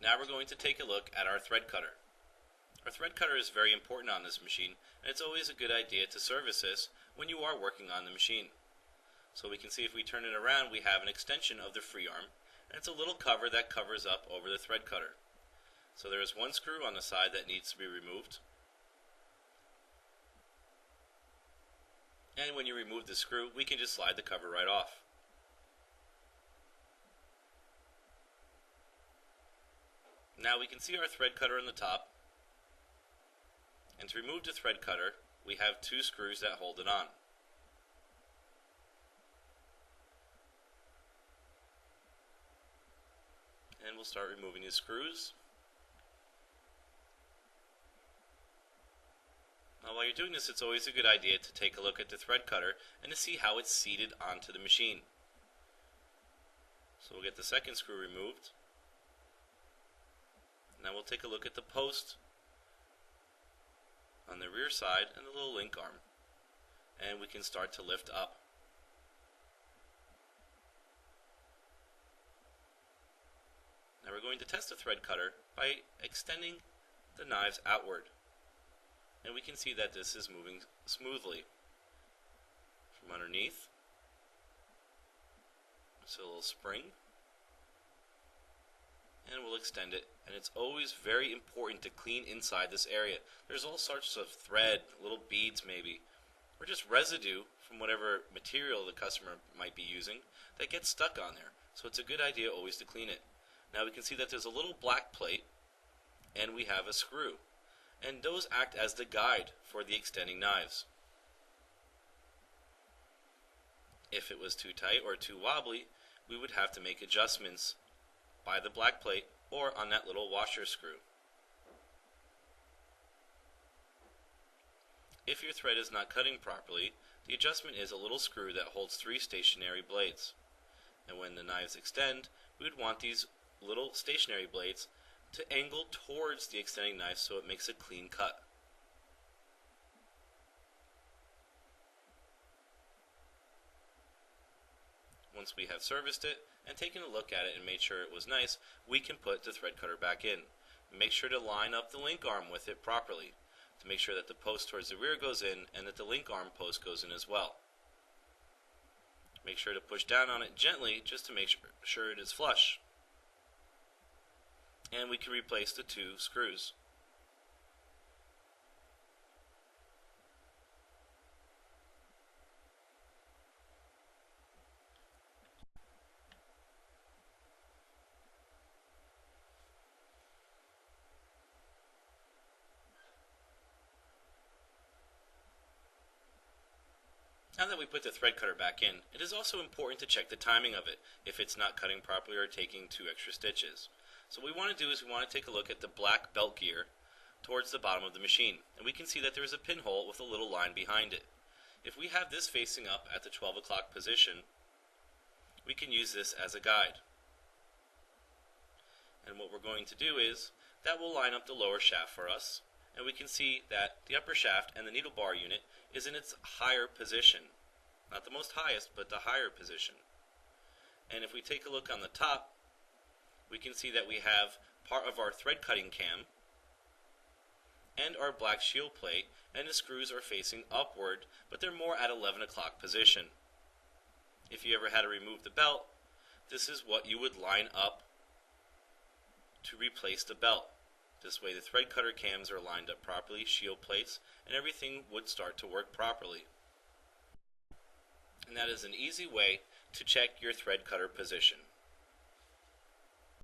Now we're going to take a look at our thread cutter. Our thread cutter is very important on this machine, and it's always a good idea to service this when you are working on the machine. So we can see if we turn it around, we have an extension of the free arm, and it's a little cover that covers up over the thread cutter. So there is one screw on the side that needs to be removed. And when you remove the screw, we can just slide the cover right off. Now we can see our thread cutter on the top, and to remove the thread cutter, we have two screws that hold it on. And we'll start removing the screws. Now while you're doing this, it's always a good idea to take a look at the thread cutter and to see how it's seated onto the machine. So we'll get the second screw removed. Now we'll take a look at the post on the rear side and the little link arm, and we can start to lift up. Now we're going to test the thread cutter by extending the knives outward, and we can see that this is moving smoothly from underneath. So a little spring, and we'll extend it. And it's always very important to clean inside this area. There's all sorts of thread, little beads maybe, or just residue from whatever material the customer might be using that gets stuck on there. So it's a good idea always to clean it. Now we can see that there's a little black plate, and we have a screw, and those act as the guide for the extending knives. If it was too tight or too wobbly, we would have to make adjustments by the black plate or on that little washer screw. If your thread is not cutting properly, the adjustment is a little screw that holds 3 stationary blades. And when the knives extend, we would want these little stationary blades to angle towards the extending knife so it makes a clean cut. Once we have serviced it and taken a look at it and made sure it was nice, we can put the thread cutter back in. Make sure to line up the link arm with it properly to make sure that the post towards the rear goes in and that the link arm post goes in as well. Make sure to push down on it gently just to make sure it is flush. And we can replace the 2 screws. Now that we put the thread cutter back in, it is also important to check the timing of it if it's not cutting properly or taking 2 extra stitches. So what we want to do is we want to take a look at the black belt gear towards the bottom of the machine, and we can see that there is a pinhole with a little line behind it. If we have this facing up at the 12 o'clock position, we can use this as a guide. And what we're going to do is that will line up the lower shaft for us, and we can see that the upper shaft and the needle bar unit is in its higher position. Not the most highest, but the higher position. And if we take a look on the top, we can see that we have part of our thread cutting cam and our black shield plate, and the screws are facing upward, but they're more at 11 o'clock position. If you ever had to remove the belt, this is what you would line up to replace the belt. This way the thread cutter cams are lined up properly, shield plates, and everything would start to work properly. And that is an easy way to check your thread cutter position.